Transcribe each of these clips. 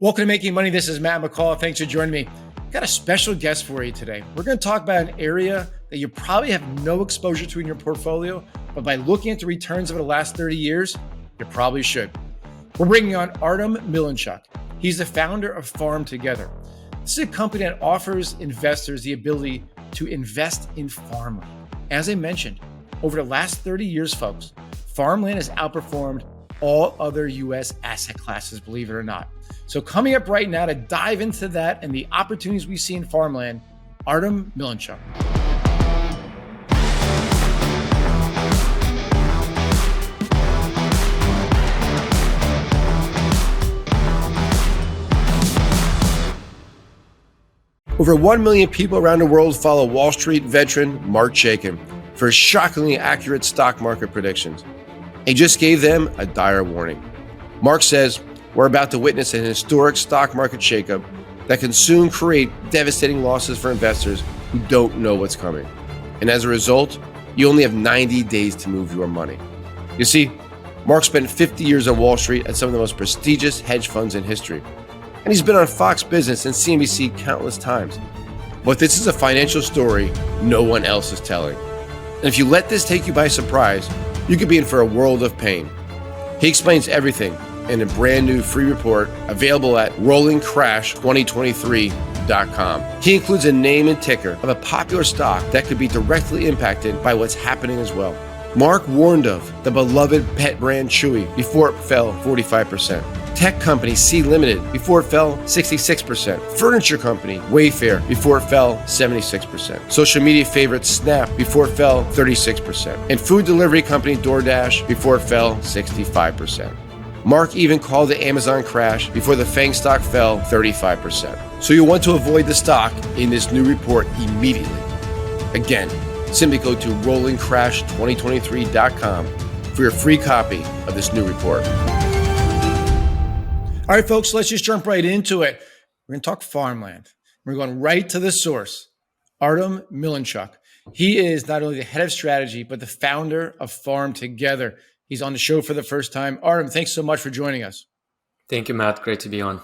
Welcome to Making Money. This is Matt McCall. Thanks for joining me. Got a special guest for you today. We're going to talk about an area that you probably have no exposure to in your portfolio, but by looking at the returns over the last 30 years, you probably should. We're bringing on Artem Milinchuk. He's the founder of FarmTogether. This is a company that offers investors the ability to invest in farmland. As I mentioned, over the last 30 years, folks, farmland has outperformed all other U.S. asset classes, believe it or not. So coming up right now to dive into that and the opportunities we see in farmland, Artem Milinchuk. Over 1 million people around the world follow Wall Street veteran Mark Chaikin for his shockingly accurate stock market predictions. He just gave them a dire warning. Mark says, we're about to witness an historic stock market shakeup that can soon create devastating losses for investors who don't know what's coming. And as a result, you only have 90 days to move your money. You see, Mark spent 50 years on Wall Street at some of the most prestigious hedge funds in history. And he's been on Fox Business and CNBC countless times. But this is a financial story no one else is telling. And if you let this take you by surprise, you could be in for a world of pain. He explains everything in a brand new free report available at rollingcrash2023.com. He includes a name and ticker of a popular stock that could be directly impacted by what's happening as well. Mark warned of the beloved pet brand Chewy before it fell 45%. Tech company C Limited before it fell 66%. Furniture company Wayfair before it fell 76%. Social media favorite Snap before it fell 36%. And food delivery company DoorDash before it fell 65%. Mark even called the Amazon crash before the FANG stock fell 35%. So you'll want to avoid the stock in this new report immediately. Again, simply go to rollingcrash2023.com for your free copy of this new report. All right, folks, let's just jump right into it. We're going to talk farmland. We're going right to the source. Artem Milinchuk. He is not only the head of strategy, but the founder of FarmTogether. He's on the show for the first time. Artem, thanks so much for joining us. Thank you, Matt. Great to be on.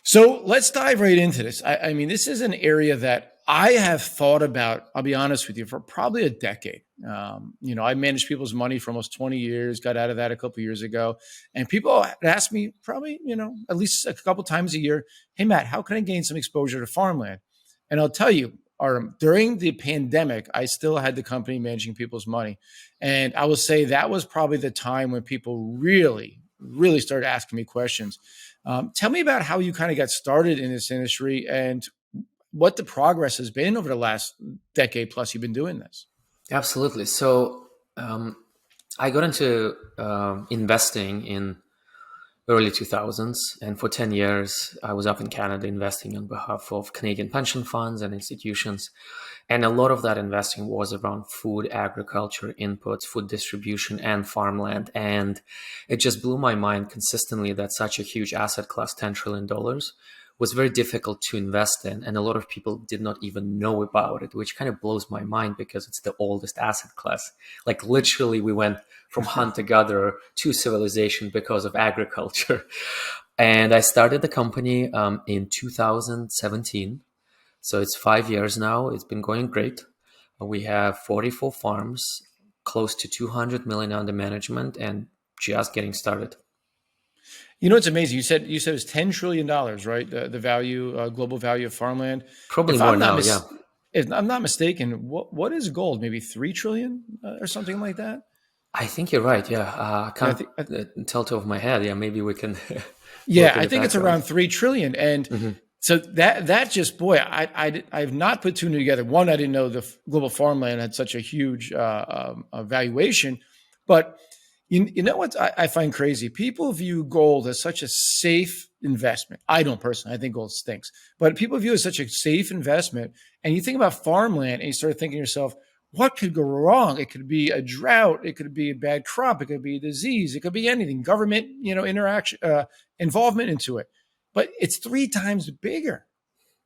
So let's dive right into this. I mean, this is an area that I have thought about, I'll be honest with you, for probably a decade. I managed people's money for almost 20 years, got out of that a couple of years ago. And people ask me probably, at least a couple times a year, hey, Matt, how can I gain some exposure to farmland? And I'll tell you, Artem, during the pandemic, I still had the company managing people's money. And I will say that was probably the time when people really, really started asking me questions. Tell me about how you kind of got started in this industry and what the progress has been over the last decade plus you've been doing this. Absolutely. So I got into investing in early 2000s. And for 10 years, I was up in Canada investing on behalf of Canadian pension funds and institutions. And a lot of that investing was around food, agriculture, inputs, food distribution, and farmland. And it just blew my mind consistently that such a huge asset class, $10 trillion, was very difficult to invest in. And a lot of people did not even know about it, which kind of blows my mind because it's the oldest asset class. Like literally we went from hunter-gatherer to civilization because of agriculture. And I started the company in 2017. So it's 5 years now. It's been going great. We have 44 farms, close to 200 million under management, and just getting started. It's amazing. You said it was $10 trillion, right? The value, global value of farmland. Probably more now, yeah. If I'm not mistaken, what is gold? Maybe 3 trillion or something like that? I think you're right, yeah. I can't tell top of my head. Yeah, maybe we can. Yeah, I think it's around 3 trillion. And so that just, boy, I've not put two and two together. One, I didn't know the global farmland had such a huge valuation, but you know what I find crazy? People view gold as such a safe investment. I don't personally. I think gold stinks. But people view it as such a safe investment. And you think about farmland and you start thinking to yourself, what could go wrong? It could be a drought. It could be a bad crop. It could be a disease. It could be anything. Government, interaction, involvement into it. But it's 3 times bigger.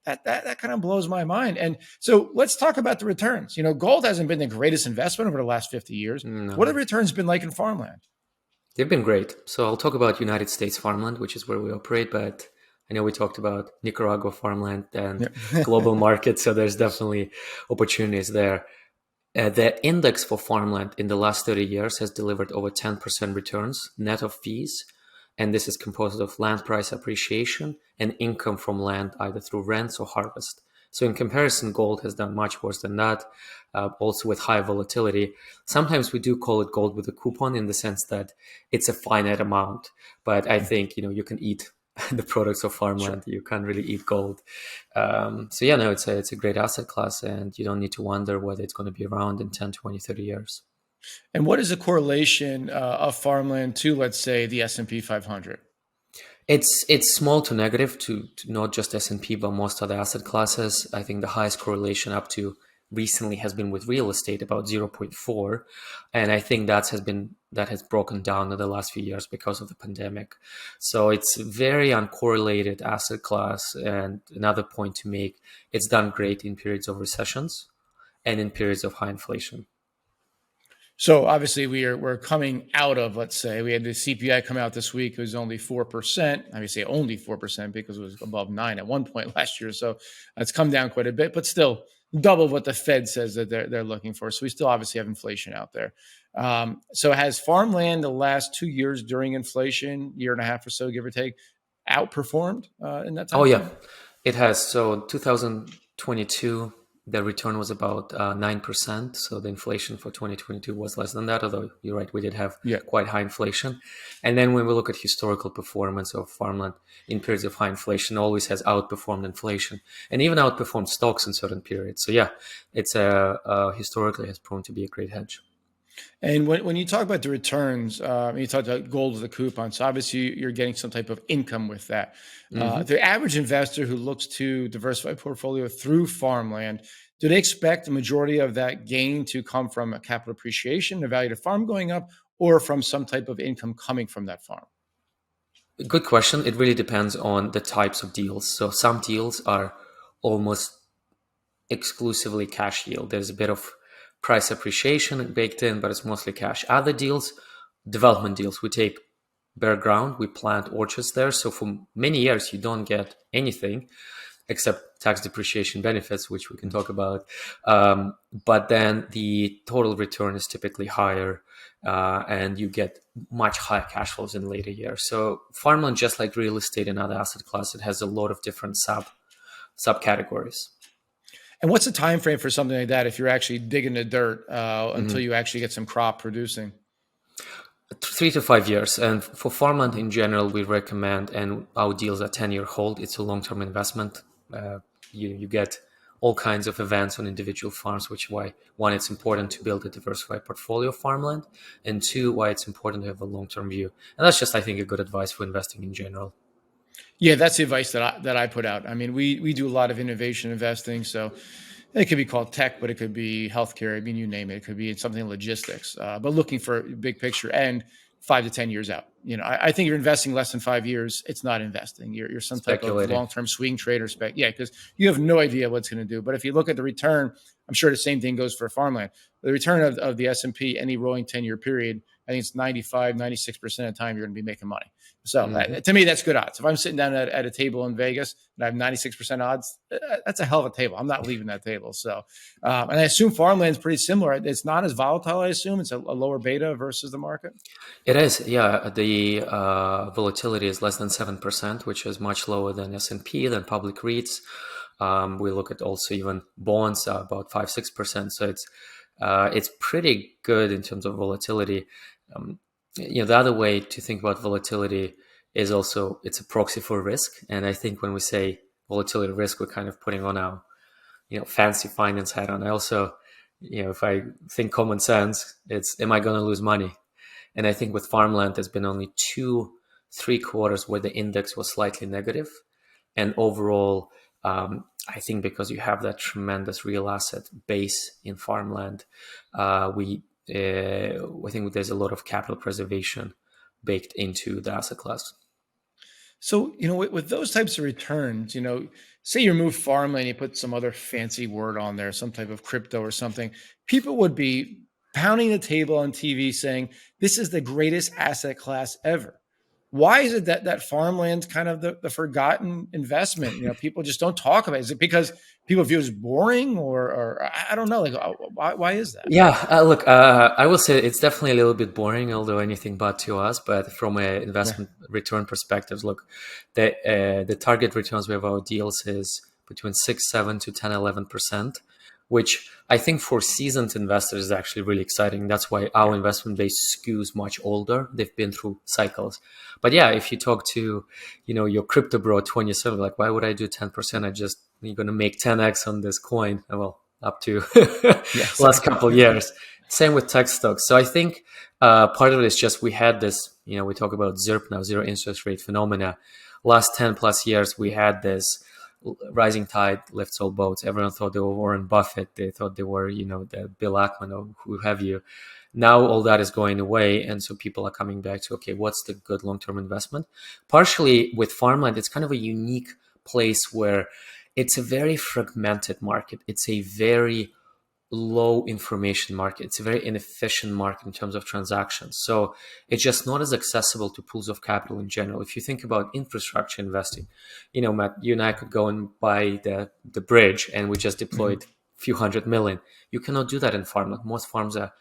That kind of blows my mind. And so let's talk about the returns. Gold hasn't been the greatest investment over the last 50 years. No. What have the returns been like in farmland? They've been great. So I'll talk about United States farmland, which is where we operate. But I know we talked about Nicaragua farmland and Yeah. global markets, so there's definitely opportunities there. The index for farmland in the last 30 years has delivered over 10% returns net of fees. And this is composed of land price appreciation and income from land, either through rents or harvest. So, in comparison, gold has done much worse than that, also with high volatility. Sometimes we do call it gold with a coupon in the sense that it's a finite amount. But I think, you can eat the products of Sure. farmland. You can't really eat gold. So yeah, no, it's a great asset class, and you don't need to wonder whether it's going to be around in 10, 20, 30 years. And what is the correlation of farmland to, let's say, the S&P 500? It's small to negative to not just S&P, but most other asset classes. I think the highest correlation up to recently has been with real estate, about zero point 0.4, and I think that has broken down in the last few years because of the pandemic. So it's very uncorrelated asset class. And another point to make, it's done great in periods of recessions and in periods of high inflation. So obviously we're coming out of, let's say, we had the CPI come out this week. It was only 4%. I would say only 4% because it was above 9 at one point last year. So it's come down quite a bit, but still double what the Fed says that they're looking for. So we still obviously have inflation out there. So has farmland the last 2 years during inflation, year and a half or so, give or take, outperformed in that Oh time yeah, frame? it has. So 2022, the return was about 9%. So the inflation for 2022 was less than that, although you're right, we did have Yeah. quite high inflation. And then when we look at historical performance of farmland in periods of high inflation, always has outperformed inflation and even outperformed stocks in certain periods. So yeah, it's historically has proven to be a great hedge. And when you talk about the returns, you talked about gold with a coupon. So obviously you're getting some type of income with that. Mhm. The average investor who looks to diversify portfolio through farmland, do they expect the majority of that gain to come from a capital appreciation, the value of the farm going up, or from some type of income coming from that farm? Good question. It really depends on the types of deals. So some deals are almost exclusively cash yield. There's a bit of price appreciation baked in, but it's mostly cash. Other deals, development deals, we take bare ground, we plant orchards there. So for many years, you don't get anything except tax depreciation benefits, which we can talk about. But then the total return is typically higher, and you get much higher cash flows in later years. So farmland, just like real estate and other asset class, it has a lot of different subcategories. And what's the time frame for something like that if you're actually digging the dirt until Mhm. you actually get some crop producing? 3 to 5 years. And for farmland in general, we recommend, and our deals are 10-year hold. It's a long-term investment. Uh, you get all kinds of events on individual farms, which why one, it's important to build a diversified portfolio of farmland, and two, why it's important to have a long-term view. And that's just, I think, a good advice for investing in general. Yeah, that's the advice that I put out. I mean, we do a lot of innovation investing, so it could be called tech, but it could be healthcare. I mean, you name it. It could be something in logistics, but looking for big picture and 5 to 10 years out. I think you're investing less than 5 years. It's not investing. You're some type of Speculating. long-term swing trader spec. Yeah, because you have no idea what's going to do. But if you look at the return, I'm sure the same thing goes for farmland. The return of the S&P, any rolling 10-year period, I think it's 95, 96% of the time you're going to be making money. So Hmm. to me, that's good odds. If I'm sitting down at a table in Vegas and I have 96% odds, that's a hell of a table. I'm not leaving that table. So, and I assume farmland is pretty similar. It's not as volatile, I assume. It's a lower beta versus the market. It is, yeah. The volatility is less than 7%, which is much lower than S&P, than public REITs. We look at also even bonds about 5-6%. So it's pretty good in terms of volatility. Um, the other way to think about volatility is also it's a proxy for risk. And I think when we say volatility risk, we're kind of putting on our fancy finance hat on. I also, if I think common sense, it's am I going to lose money? And I think with farmland, there's been only 3 quarters where the index was slightly negative. And overall, I think because you have that tremendous real asset base in farmland, I think there's a lot of capital preservation baked into the asset class. So, with those types of returns, say you remove farmland, you put some other fancy word on there, some type of crypto or something, people would be pounding the table on TV saying, this is the greatest asset class ever. why is it that farmland's kind of the forgotten investment? People just don't talk about it. Is it because people view it as boring, or I don't know? Like, why is that? Yeah, look, I will say it's definitely a little bit boring, although anything but to us. But from an investment return perspective, look, the target returns we have our deals is between 6, 7 to 10, 11%, which I think for seasoned investors is actually really exciting. That's why our investment base skews much older. They've been through cycles. But yeah, if you talk to, your crypto bro 27, like, why would I do 10%? You're going to make 10x on this coin. Well, up to last couple of years. Same with tech stocks. So I think part of it is just we had this, we talk about ZIRP now, zero interest rate phenomena. Last 10 plus years, we had this rising tide lifts all boats. Everyone thought they were Warren Buffett. They thought they were, the Bill Ackman or who have you. Now all that is going away. And so people are coming back to, okay, what's the good long-term investment? Partially with farmland, it's kind of a unique place where it's a very fragmented market. It's a very low information market. It's a very inefficient market in terms of transactions. So it's just not as accessible to pools of capital in general. If you think about infrastructure investing, Matt, you and I could go and buy the bridge and we just deployed a few $100 million. You cannot do that in farmland. Most farms are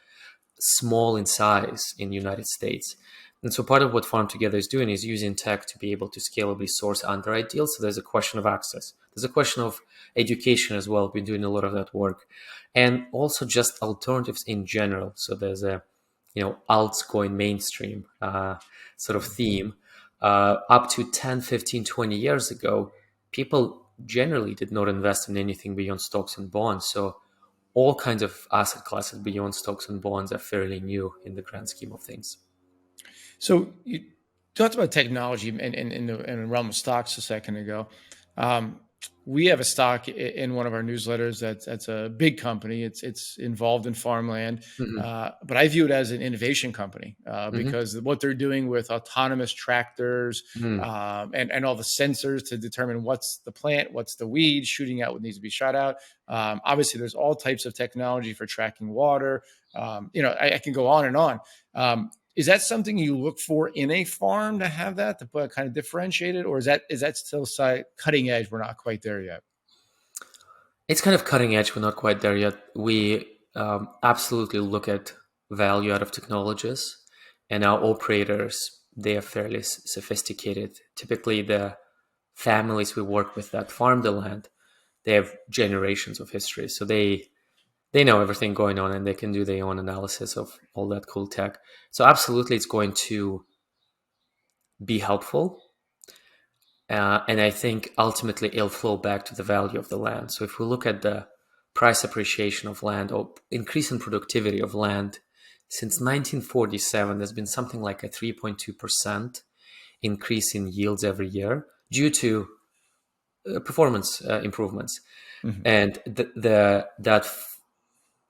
small in size in the United States. And so part of what FarmTogether is doing is using tech to be able to scalably source underwrite deals. So there's a question of access. There's a question of education as well. We've been doing a lot of that work. And also just alternatives in general. So there's a, alts going mainstream sort of theme. Up to 10, 15, 20 years ago, people generally did not invest in anything beyond stocks and bonds. So all kinds of asset classes beyond stocks and bonds are fairly new in the grand scheme of things. So you talked about technology in the realm of stocks a second ago. We have a stock in one of our newsletters that's a big company. It's involved in farmland, but I view it as an innovation company because what they're doing with autonomous tractors and all the sensors to determine what's the plant, what's the weed, shooting out what needs to be shot out. Obviously, there's all types of technology for tracking water. I can go on and on. Is that something you look for in a farm to have that to put kind of differentiated, or is that still cutting edge? We're not quite there yet. It's kind of cutting edge. We're not quite there yet. We absolutely look at value out of technologies, and our operators, they are fairly sophisticated. Typically, the families we work with that farm the land, they have generations of history, so they know everything going on and they can do their own analysis of all that cool tech. So absolutely, it's going to be helpful. And I think ultimately it'll flow back to the value of the land. So if we look at the price appreciation of land or increase in productivity of land, since 1947, there's been something like a 3.2% increase in yields every year due to performance improvements. And that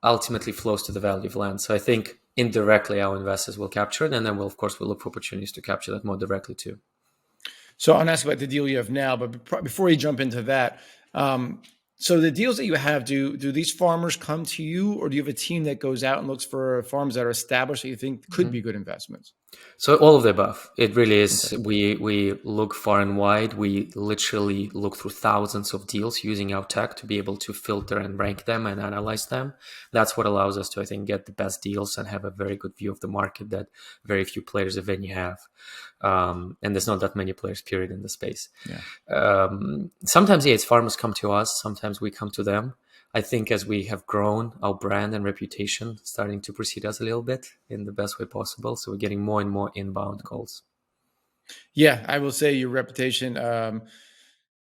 ultimately flows to the value of land. So I think indirectly our investors will capture it, and then we'll look for opportunities to capture that more directly too. So I'll ask about the deal you have now, but before you jump into that, so the deals that you have, do these farmers come to you, or do you have a team that goes out and looks for farms that are established that you think could be good investments? So all of the above. It really is. Okay. We look far and wide. We literally look through thousands of deals using our tech to be able to filter and rank them and analyze them. That's what allows us to, I think, get the best deals and have a very good view of the market that very few players, if any, have. And there's not that many players, period, in the space. Yeah. Sometimes, it's farmers come to us. Sometimes we come to them. I think as we have grown, our brand and reputation starting to precede us a little bit in the best way possible. So we're getting more and more inbound calls. Yeah, I will say your reputation,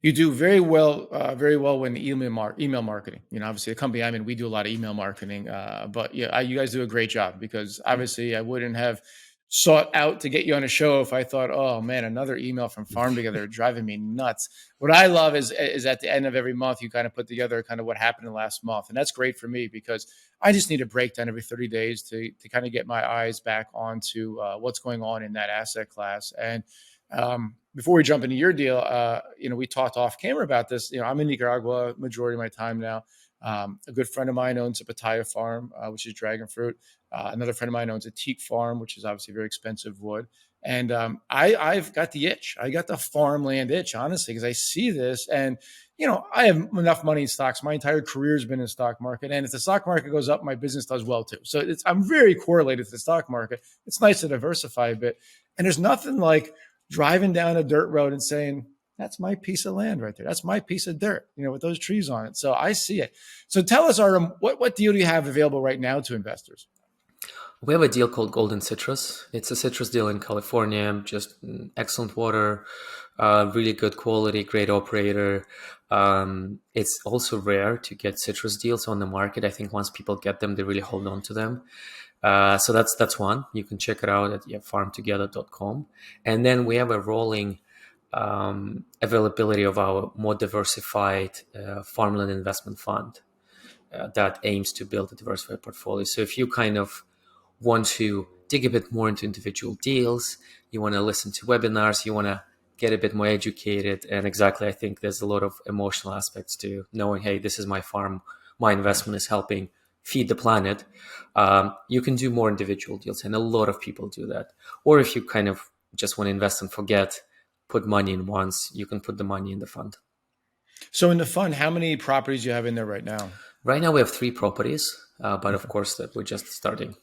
you do very well when email marketing. Obviously, the company I'm in, we do a lot of email marketing. But yeah, you guys do a great job, because obviously I wouldn't have sought out to get you on a show if I thought, oh man, another email from FarmTogether driving me nuts. What I love is at the end of every month, you kind of put together kind of what happened in the last month. And that's great for me, because I just need a breakdown every 30 days to kind of get my eyes back onto what's going on in that asset class. And before we jump into your deal, we talked off camera about this. I'm in Nicaragua majority of my time now. A good friend of mine owns a pitaya farm, which is dragon fruit. Another friend of mine owns a teak farm, which is obviously very expensive wood. And I've got the itch. I got the farmland itch, honestly, because I see this, and I have enough money in stocks. My entire career has been in the stock market, and if the stock market goes up, my business does well too. So I'm very correlated to the stock market. It's nice to diversify a bit, and there's nothing like driving down a dirt road and saying, that's my piece of land right there. That's my piece of dirt, with those trees on it. So I see it. So tell us, Artem, what deal do you have available right now to investors? We have a deal called Golden Citrus. It's a citrus deal in California, just excellent water, really good quality, great operator. It's also rare to get citrus deals on the market. I think once people get them, they really hold on to them. So that's one. You can check it out at FarmTogether.com. And then we have a rolling availability of our more diversified farmland investment fund that aims to build a diversified portfolio. So if you kind of want to dig a bit more into individual deals, you want to listen to webinars, you want to get a bit more educated. And exactly, I think there's a lot of emotional aspects to knowing, hey, this is my farm, my investment is helping feed the planet. You can do more individual deals, and a lot of people do that. Or if you kind of just want to invest and forget, put money in once, you can put the money in the fund. So in the fund, how many properties do you have in there right now? Right now we have 3 properties, but of course that we're just starting.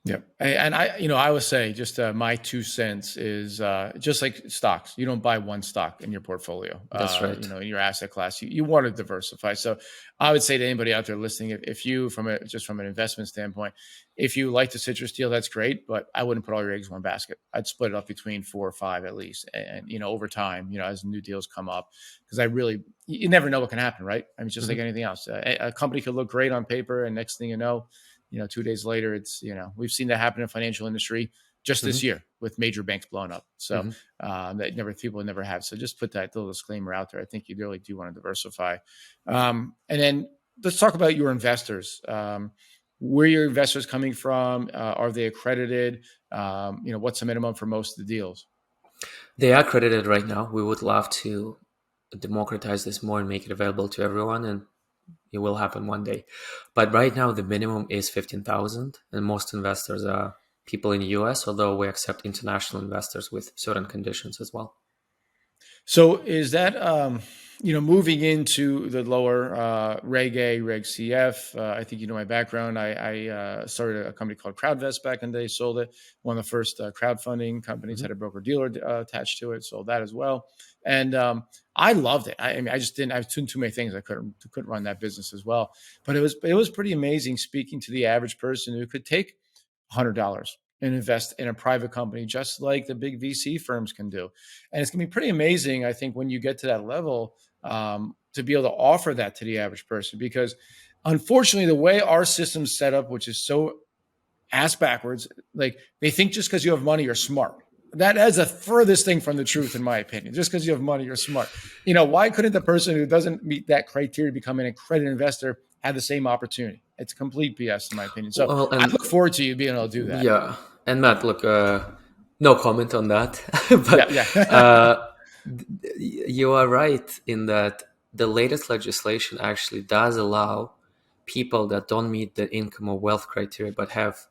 Yeah. And I would say just my 2 cents is just like stocks. You don't buy one stock in your portfolio. That's right. In your asset class, you want to diversify. So I would say to anybody out there listening, if you, from an investment standpoint, if you like the citrus deal, that's great, but I wouldn't put all your eggs in one basket. I'd split it up between 4 or 5 at least. And, over time, as new deals come up, because you never know what can happen, right? I mean, just like anything else, a company could look great on paper, and next thing you know, 2 days later, it's, we've seen that happen in the financial industry just this year with major banks blowing up. So that people never have. So just put that little disclaimer out there. I think you really do want to diversify. And then let's talk about your investors. Where are your investors coming from? Are they accredited? What's the minimum for most of the deals? They are accredited right now. We would love to democratize this more and make it available to everyone, and it will happen one day. But right now, the minimum is 15,000, and most investors are people in the US, although we accept international investors with certain conditions as well. So is that, moving into the lower Reg A, Reg CF, I think my background. I started a company called CrowdVest back in the day, sold it. One of the first crowdfunding companies, had a broker-dealer attached to it, sold that as well. And I loved it. I mean, I was doing too many things. I couldn't run that business as well. But it was pretty amazing speaking to the average person who could take $100 and invest in a private company, just like the big VC firms can do. And it's going to be pretty amazing, I think, when you get to that level, to be able to offer that to the average person. Because unfortunately, the way our system's set up, which is so ass backwards, like they think just because you have money, you're smart. That is the furthest thing from the truth, in my opinion. Just because you have money, you're smart. Why couldn't the person who doesn't meet that criteria to become an accredited investor have the same opportunity? It's complete BS, in my opinion. So I look forward to you being able to do that. Yeah. And Matt, look, no comment on that. But you are right in that the latest legislation actually does allow people that don't meet the income or wealth criteria but have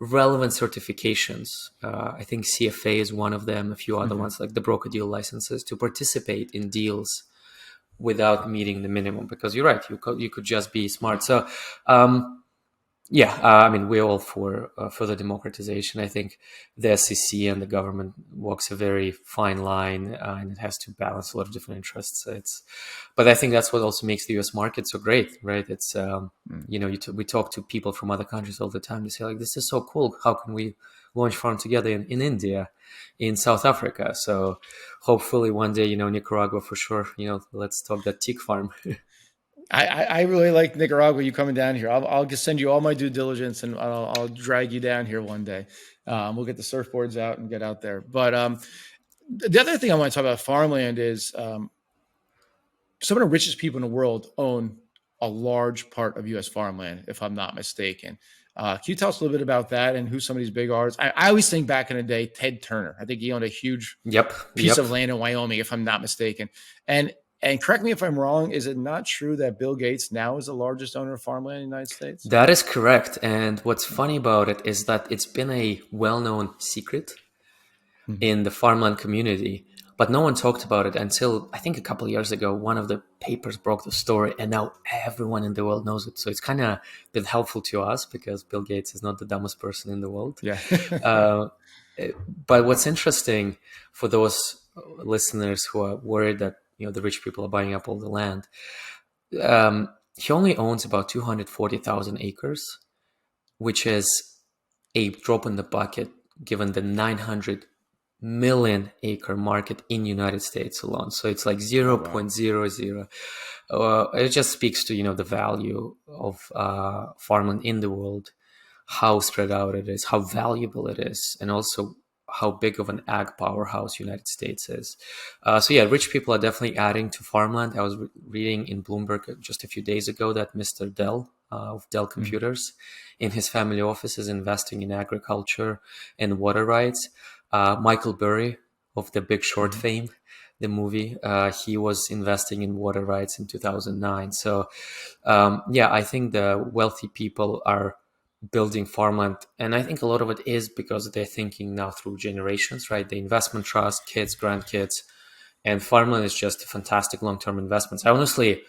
relevant certifications. I think CFA is one of them, a few other ones like the broker deal licenses, to participate in deals without meeting the minimum. Because you're right, you could just be smart. So I mean, we're all for further democratization. I think the SEC and the government walks a very fine line, and it has to balance a lot of different interests. But I think that's what also makes the US market so great, right? It's, we talk to people from other countries all the time. They say, like, this is so cool. How can we launch FarmTogether in India, in South Africa? So hopefully one day, Nicaragua for sure, let's talk that teak farm. I really like Nicaragua. You coming down here? I'll just send you all my due diligence, and I'll drag you down here one day. We'll get the surfboards out and get out there. But the other thing I want to talk about farmland is some of the richest people in the world own a large part of U.S. farmland, if I'm not mistaken. Can you tell us a little bit about that and who some of these big are? I always think back in the day, Ted Turner. I think he owned a huge piece of land in Wyoming, if I'm not mistaken. And correct me if I'm wrong, is it not true that Bill Gates now is the largest owner of farmland in the United States? That is correct. And what's funny about it is that it's been a well-known secret in the farmland community, but no one talked about it until I think a couple of years ago. One of the papers broke the story, and now everyone in the world knows it. So it's kind of been helpful to us because Bill Gates is not the dumbest person in the world. Yeah. But what's interesting for those listeners who are worried that the rich people are buying up all the land, he only owns about 240,000 acres, which is a drop in the bucket given the 900 million acre market in United States alone. So it's like 0.00. It just speaks to the value of farmland in the world, how spread out it is, how valuable it is, and also how big of an ag powerhouse United States is. So yeah, rich people are definitely adding to farmland. I was reading in Bloomberg just a few days ago that Mr. Dell of Dell Computers in his family office is investing in agriculture and water rights. Michael Burry of The Big Short fame, the movie, he was investing in water rights in 2009. So yeah, I think the wealthy people are building farmland, and I think a lot of it is because they're thinking now through generations, right? The investment trust, kids, grandkids, and farmland is just a fantastic long-term investment. I honestly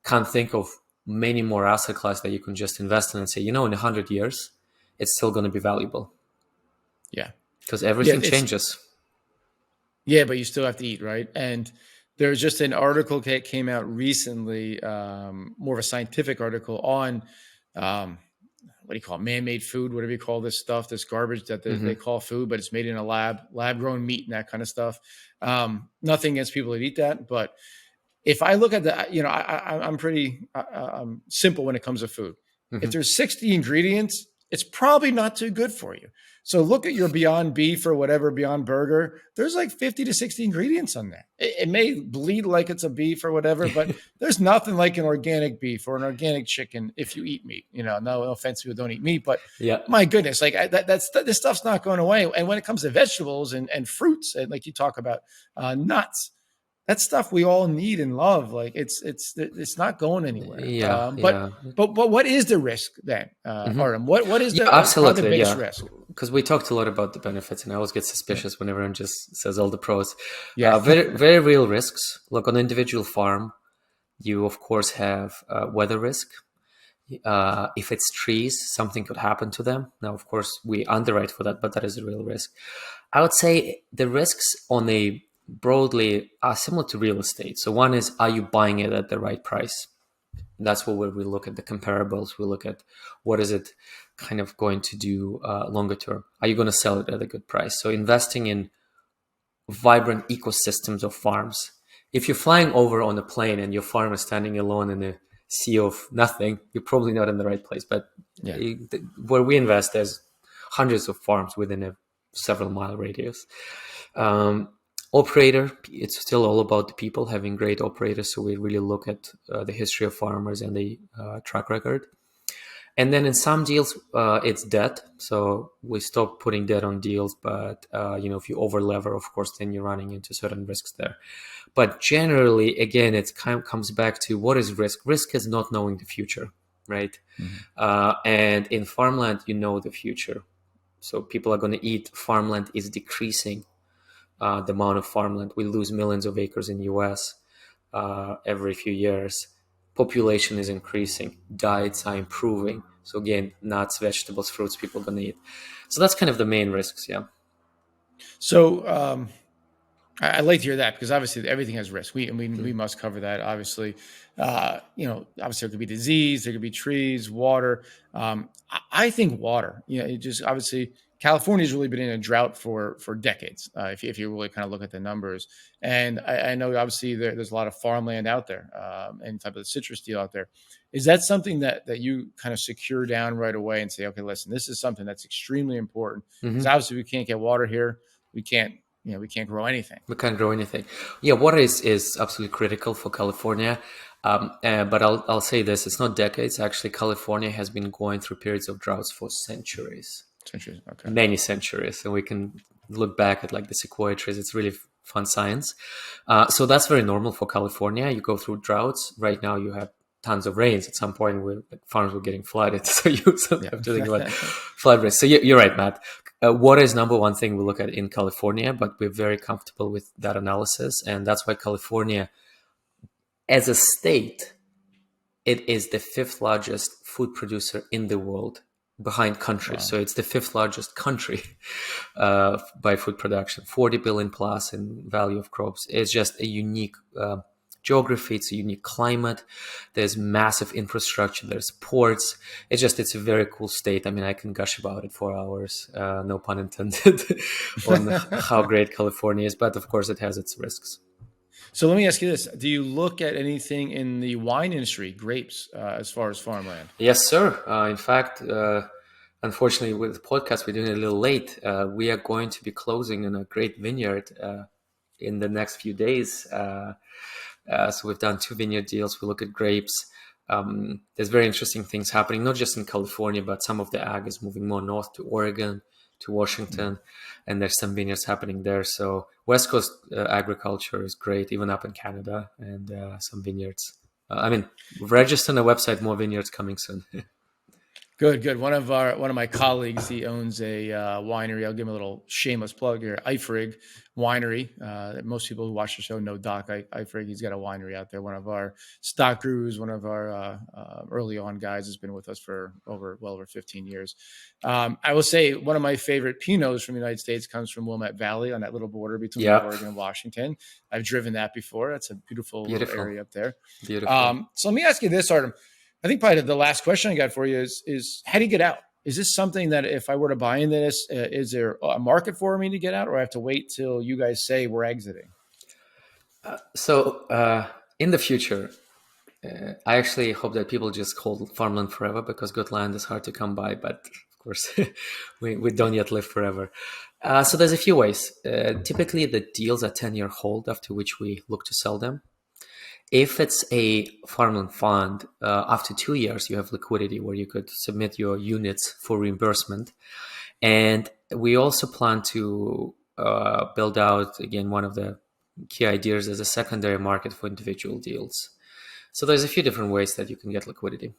can't think of many more asset class that you can just invest in and say, in 100 years, it's still going to be valuable. Yeah. Because everything changes. Yeah, but you still have to eat, right? And there's just an article that came out recently, more of a scientific article on what do you call it? Man-made food, whatever you call this stuff, this garbage that they call food, but it's made in a lab-grown meat and that kind of stuff. Nothing against people that eat that, but if I look at I'm pretty simple when it comes to food. If there's 60 ingredients, it's probably not too good for you. So look at your Beyond Beef or whatever, Beyond Burger. There's like 50 to 60 ingredients on that. It may bleed like it's a beef or whatever, but there's nothing like an organic beef or an organic chicken if you eat meat. No offense to people who don't eat meat, but my goodness, like this stuff's not going away. And when it comes to vegetables and fruits, and like you talk about nuts, that stuff we all need and love. Like it's not going anywhere. But what is the risk then, Artem? What is the biggest risk? Because we talked a lot about the benefits, and I always get suspicious when everyone just says all the pros. Very, very real risks. Look, on an individual farm, you of course have weather risk. If it's trees, something could happen to them. Now, of course, we underwrite for that, but that is a real risk. I would say the risks on a broadly are similar to real estate. So one is, are you buying it at the right price? That's where we look at the comparables. We look at what is it kind of going to do longer term. Are you going to sell it at a good price? So investing in vibrant ecosystems of farms. If you're flying over on a plane and your farm is standing alone in a sea of nothing, you're probably not in the right place. But where we invest, there's hundreds of farms within a several mile radius. Operator, it's still all about the people, having great operators. So we really look at the history of farmers and the track record. And then in some deals, it's debt. So we stop putting debt on deals. But, if you over-lever, of course, then you're running into certain risks there. But generally, again, it kind of comes back to what is risk? Risk is not knowing the future, right? And in farmland, you know the future. So people are going to eat. Farmland is decreasing. The amount of farmland. We lose millions of acres in the US every few years. Population is increasing. Diets are improving. So again, nuts, vegetables, fruits, people are going to eat. So that's kind of the main risks, yeah. So I like to hear that because obviously everything has risk. We must cover that. Obviously, obviously there could be disease, there could be trees, water. I think water. It just obviously. California's really been in a drought for decades, if you really kind of look at the numbers. And I know obviously there's a lot of farmland out there and type of the citrus deal out there. Is that something that you kind of secure down right away and say, okay, listen, this is something that's extremely important because obviously we can't get water here. We can't grow anything. We can't grow anything. Yeah, water is absolutely critical for California. But I'll say this, it's not decades. Actually, California has been going through periods of droughts for centuries. Okay. Many centuries, and we can look back at like the sequoia trees. It's really fun science. So that's very normal for California. You go through droughts. Right now, you have tons of rains. At some point, farms were getting flooded, so you have to think about flood risk. So you're right, Matt. Water is number one thing we look at in California, but we're very comfortable with that analysis. And that's why California, as a state, it is the fifth largest food producer in the world behind countries. Wow. So it's the fifth largest country by food production, 40 billion plus in value of crops. It's just a unique geography. It's a unique climate. There's massive infrastructure. There's ports. It's a very cool state. I mean, I can gush about it for hours, no pun intended, on how great California is. But of course, it has its risks. So let me ask you this. Do you look at anything in the wine industry, grapes, as far as farmland? Yes, sir. In fact, unfortunately, with the podcast, we're doing it a little late. We are going to be closing on a great vineyard in the next few days. So we've done 2 vineyard deals. We look at grapes. There's very interesting things happening, not just in California, but some of the ag is moving more north to Oregon, to Washington, and there's some vineyards happening there. So West Coast agriculture is great, even up in Canada, and some vineyards. Register on the website, more vineyards coming soon. Good. One of my colleagues, he owns a winery. I'll give him a little shameless plug here. Eifrig Winery. Most people who watch the show know Doc Eifrig. He's got a winery out there. One of our stock gurus, one of our early on guys, has been with us for well over 15 years. I will say one of my favorite Pinots from the United States comes from Wilmette Valley on that little border between Oregon and Washington. I've driven that before. That's a beautiful area up there. Beautiful. So let me ask you this, Artem. I think probably the last question I got for you is how do you get out? Is this something that if I were to buy into this, is there a market for me to get out, or I have to wait till you guys say we're exiting? So in the future, I actually hope that people just hold farmland forever, because good land is hard to come by. But of course, we don't yet live forever. So there's a few ways. Typically, the deals are 10-year hold, after which we look to sell them. If it's a farmland fund, after 2 years, you have liquidity where you could submit your units for reimbursement. And we also plan to build out, again, one of the key ideas is a secondary market for individual deals. So there's a few different ways that you can get liquidity.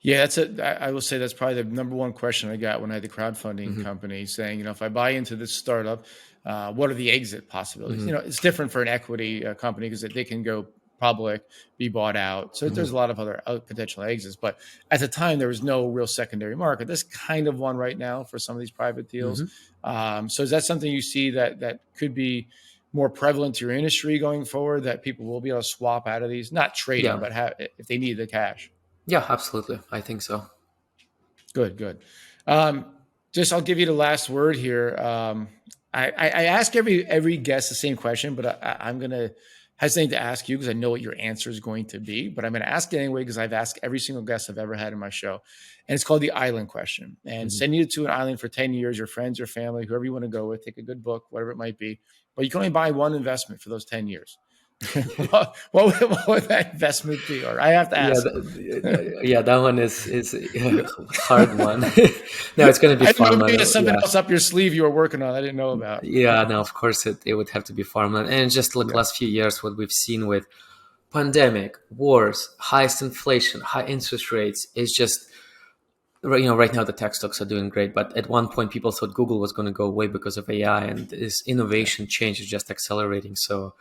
Yeah, I will say that's probably the number one question I got when I had the crowdfunding company saying, if I buy into this startup, what are the exit possibilities? It's different for an equity company because they can go public, be bought out. So there's a lot of other potential exits. But at the time, there was no real secondary market. There's kind of one right now for some of these private deals. So is that something you see that could be more prevalent to your industry going forward, that people will be able to swap out of these, not trading, but if they need the cash? Yeah, absolutely. I think so. Good. I'll give you the last word here. I ask every guest the same question, but I'm going to hesitate to ask you because I know what your answer is going to be, but I'm going to ask it anyway because I've asked every single guest I've ever had in my show. And it's called the island question. And send you to an island for 10 years, your friends, your family, whoever you want to go with, take a good book, whatever it might be. But you can only buy one investment for those 10 years. what would that investment be? Or I have to ask. That one is a hard one. No, it's going to be farmland. Maybe something else up your sleeve you were working on I didn't know about. Yeah, no, of course it would have to be farmland. And just last few years, what we've seen with pandemic, wars, highest inflation, high interest rates is just, right now the tech stocks are doing great. But at one point, people thought Google was going to go away because of AI, and this innovation change is just accelerating. So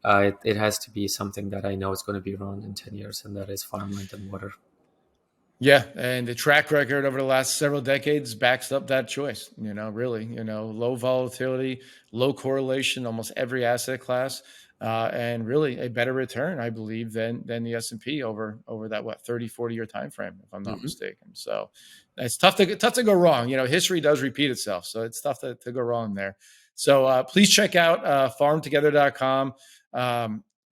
it has to be something that I know is going to be around in 10 years, and that is farmland and water. Yeah, and the track record over the last several decades backs up that choice. Really, low volatility, low correlation, almost every asset class, and really a better return, I believe, than the S&P over that 30, 40-year time frame, if I'm not mistaken. So it's tough to go wrong. History does repeat itself, so it's tough to go wrong there. So please check out FarmTogether.com.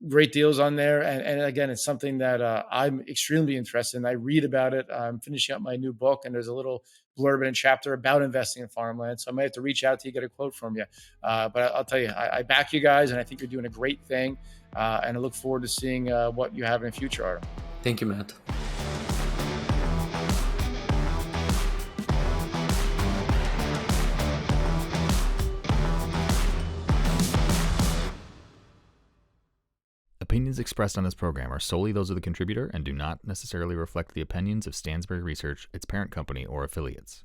Great deals on there. And again, it's something that I'm extremely interested in. I read about it. I'm finishing up my new book, and there's a little blurb in a chapter about investing in farmland. So I might have to reach out to you, get a quote from you. But I'll tell you, I back you guys, and I think you're doing a great thing. And I look forward to seeing what you have in the future, Artem. Thank you, Matt. Opinions expressed on this program are solely those of the contributor and do not necessarily reflect the opinions of Stansberry Research, its parent company, or affiliates.